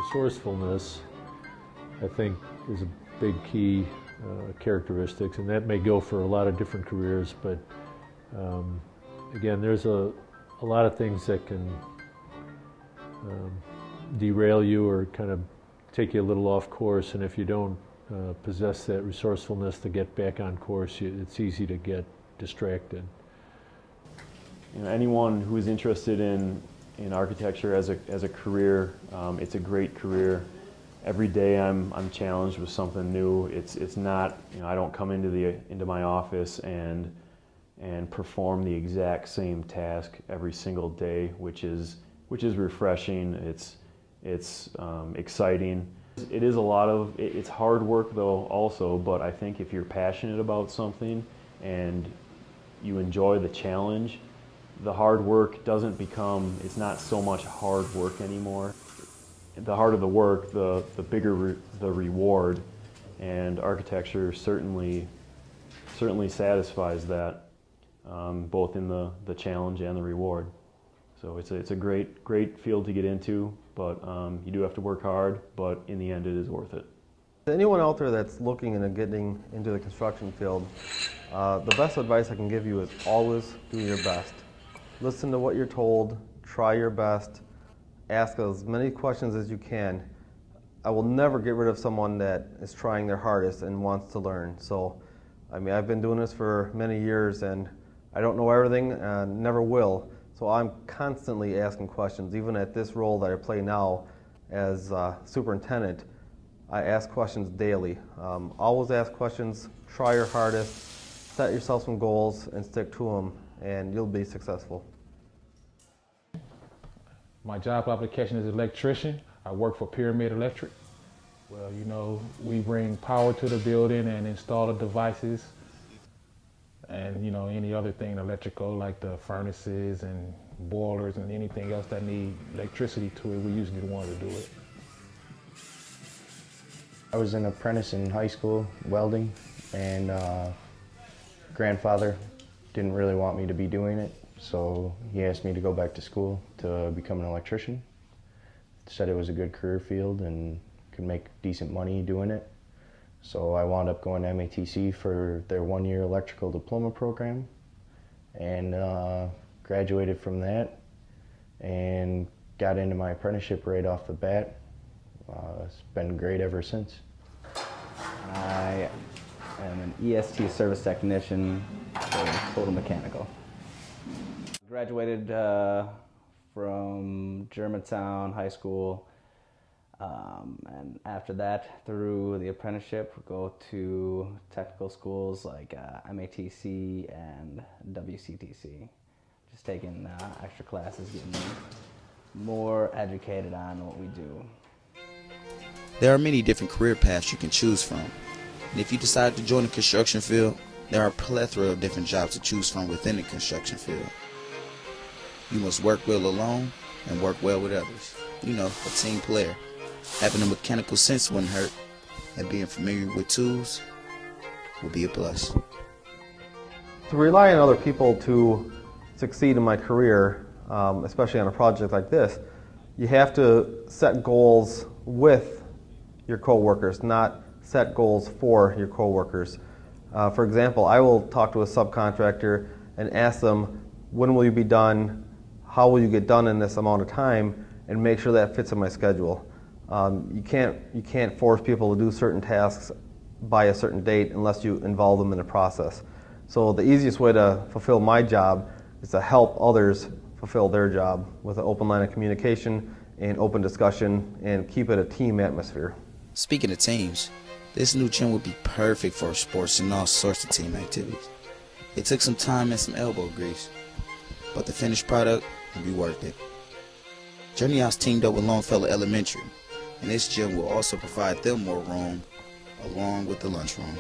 resourcefulness, I think, is a big key characteristics, and that may go for a lot of different careers, but again, there's a lot of things that can derail you or kind of take you a little off course, and if you don't possess that resourcefulness to get back on course, it's easy to get distracted. You know, anyone who is interested in architecture as a career, it's a great career. Every day I'm challenged with something new. It's not, you know, I don't come into my office and perform the exact same task every single day, which is refreshing. It's exciting. It is it's hard work though also, but I think if you're passionate about something and you enjoy the challenge, the hard work doesn't become, it's not so much hard work anymore. The harder the work, the bigger the reward, and architecture certainly satisfies that, both in the challenge and the reward. So it's a great field to get into, but you do have to work hard, but in the end it is worth it. Anyone out there that's looking into getting into the construction field, the best advice I can give you is always do your best. Listen to what you're told, try your best, ask as many questions as you can. I will never get rid of someone that is trying their hardest and wants to learn. So, I mean, I've been doing this for many years and I don't know everything and never will. So I'm constantly asking questions. Even at this role that I play now as superintendent, I ask questions daily. Always ask questions, try your hardest, set yourself some goals and stick to them, and you'll be successful. My job application is electrician. I work for Pyramid Electric. Well, you know, we bring power to the building and install the devices and, you know, any other thing electrical like the furnaces and boilers and anything else that need electricity to it, we usually the ones to do it. I was an apprentice in high school, welding, and grandfather didn't really want me to be doing it, so he asked me to go back to school to become an electrician. Said it was a good career field and could make decent money doing it. So I wound up going to MATC for their one-year electrical diploma program and graduated from that and got into my apprenticeship right off the bat. It's been great ever since. I am an EST service technician for total mechanical. Graduated from Germantown High School, and after that, through the apprenticeship, go to technical schools like MATC and WCTC. Just taking extra classes, getting more educated on what we do. There are many different career paths you can choose from, and if you decide to join the construction field, there are a plethora of different jobs to choose from within the construction field. You must work well alone and work well with others. You know, a team player. Having a mechanical sense wouldn't hurt, and being familiar with tools will be a plus. To rely on other people to succeed in my career, especially on a project like this, you have to set goals with your coworkers, not set goals for your coworkers. For example, I will talk to a subcontractor and ask them, when will you be done? How will you get done in this amount of time? And make sure that fits in my schedule. You can't force people to do certain tasks by a certain date unless you involve them in the process. So the easiest way to fulfill my job is to help others fulfill their job with an open line of communication and open discussion and keep it a team atmosphere. Speaking of teams, this new gym would be perfect for sports and all sorts of team activities. It took some time and some elbow grease, but the finished product will be worth it. Journey House teamed up with Longfellow Elementary, and this gym will also provide them more room along with the lunchroom.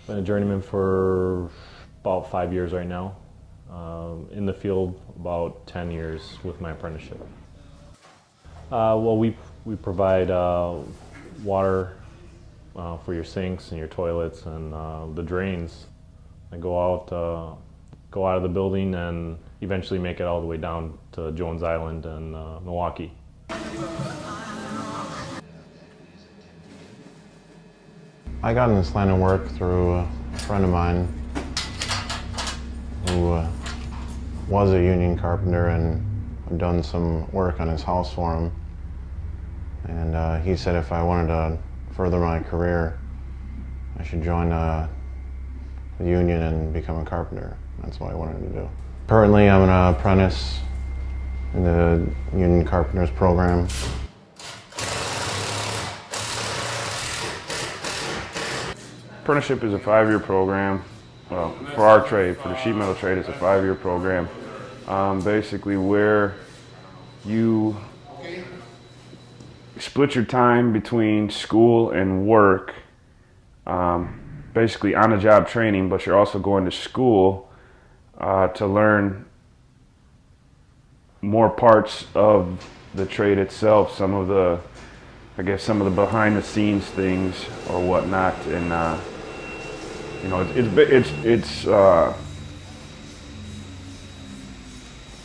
Been a journeyman for about 5 years right now. In the field about 10 years with my apprenticeship. Well, we provide water for your sinks and your toilets and the drains. I go out of the building and eventually make it all the way down to Jones Island and Milwaukee. I got in this line of work through a friend of mine who was a union carpenter, and I've done some work on his house for him. And he said if I wanted to further my career, I should join the union and become a carpenter. That's what I wanted to do. Currently, I'm an apprentice in the Union Carpenters program. Apprenticeship is a 5-year program. Well, for our trade, for the sheet metal trade, it's a 5-year program. Basically where you split your time between school and work, basically on-the-job training, but you're also going to school to learn more parts of the trade itself, some of the, I guess, some of the behind-the-scenes things or whatnot, and you know, it's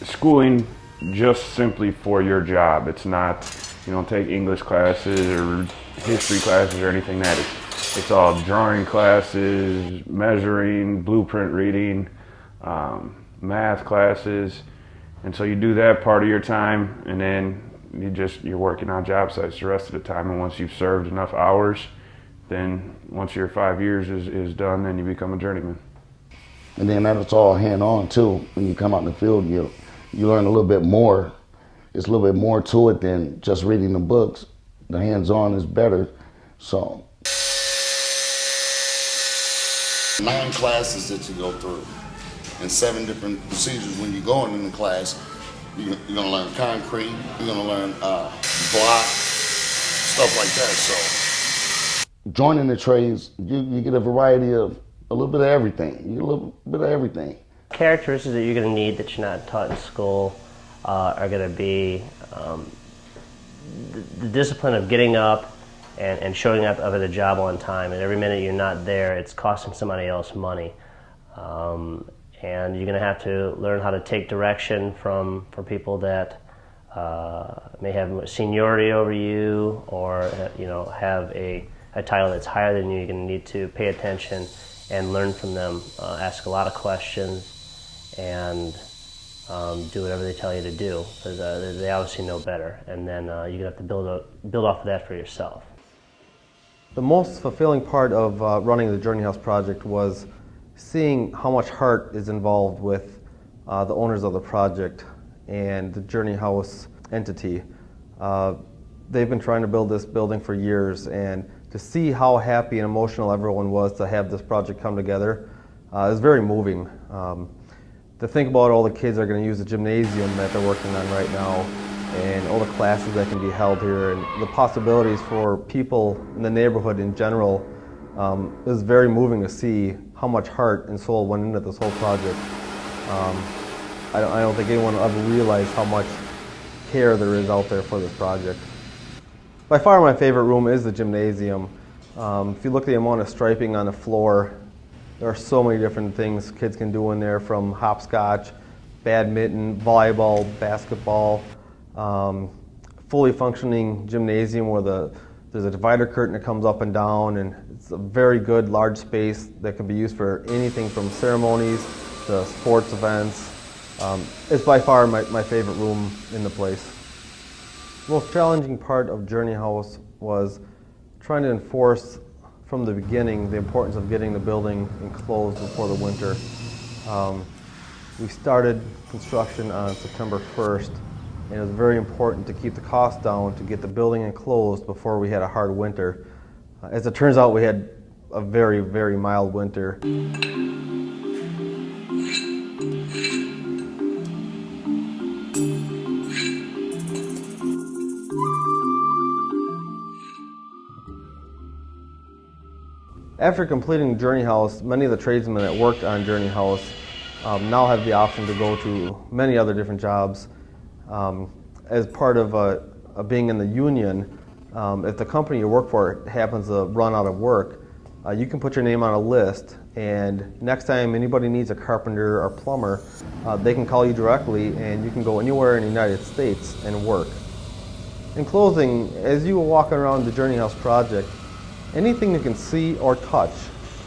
schooling just simply for your job. It's not, you don't take English classes or history classes or anything that it's all drawing classes, measuring, blueprint reading, math classes. And so you do that part of your time, and then you're working on job sites the rest of the time. And once you've served enough hours, then once your 5 years is done, then you become a journeyman. And then that's all hand-on too. When you come out in the field, you learn a little bit more. It's a little bit more to it than just reading the books. The hands-on is better, so. 9 classes that you go through and 7 different procedures. When you're going in the class, you're gonna learn concrete, you're gonna learn block, stuff like that, so. Joining the trades, you get a variety of a little bit of everything. You get a little bit of everything. Characteristics that you're going to need that you're not taught in school are going to be the discipline of getting up and showing up at a job on time. And every minute you're not there, it's costing somebody else money. And you're going to have to learn how to take direction from people that may have seniority over you, or have a title that's higher than you. You're going to need to pay attention and learn from them, ask a lot of questions, and do whatever they tell you to do, because they obviously know better. And then you're going to have to build off of that for yourself. The most fulfilling part of running the Journey House project was seeing how much heart is involved with the owners of the project and the Journey House entity. They've been trying to build this building for years, and to see how happy and emotional everyone was to have this project come together is very moving. To think about all the kids that are going to use the gymnasium that they're working on right now, and all the classes that can be held here, and the possibilities for people in the neighborhood in general, is very moving to see how much heart and soul went into this whole project. I don't think anyone will ever realize how much care there is out there for this project. By far my favorite room is the gymnasium. If you look at the amount of striping on the floor, there are so many different things kids can do in there, from hopscotch, badminton, volleyball, basketball, fully functioning gymnasium where there's a divider curtain that comes up and down, and it's a very good large space that can be used for anything from ceremonies to sports events. It's by far my favorite room in the place. The most challenging part of Journey House was trying to enforce from the beginning the importance of getting the building enclosed before the winter. We started construction on September 1st, and it was very important to keep the cost down to get the building enclosed before we had a hard winter. As it turns out, we had a very, very mild winter. After completing Journey House, many of the tradesmen that worked on Journey House now have the option to go to many other different jobs. As part of being in the union, if the company you work for happens to run out of work, you can put your name on a list, and next time anybody needs a carpenter or plumber, they can call you directly and you can go anywhere in the United States and work. In closing, as you walk around the Journey House project, anything you can see or touch,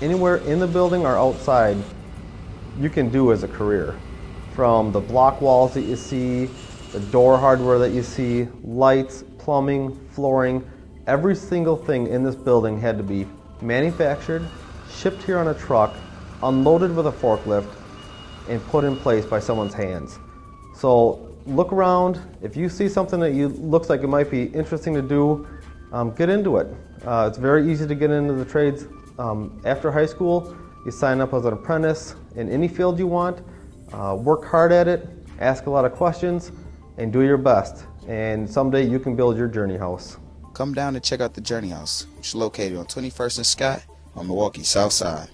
anywhere in the building or outside, you can do as a career. From the block walls that you see, the door hardware that you see, lights, plumbing, flooring, every single thing in this building had to be manufactured, shipped here on a truck, unloaded with a forklift, and put in place by someone's hands. So look around. If you see something that looks like it might be interesting to do, get into it. It's very easy to get into the trades. After high school, you sign up as an apprentice in any field you want, work hard at it, ask a lot of questions, and do your best. And someday you can build your Journey House. Come down and check out the Journey House, which is located on 21st and Scott on Milwaukee's South Side.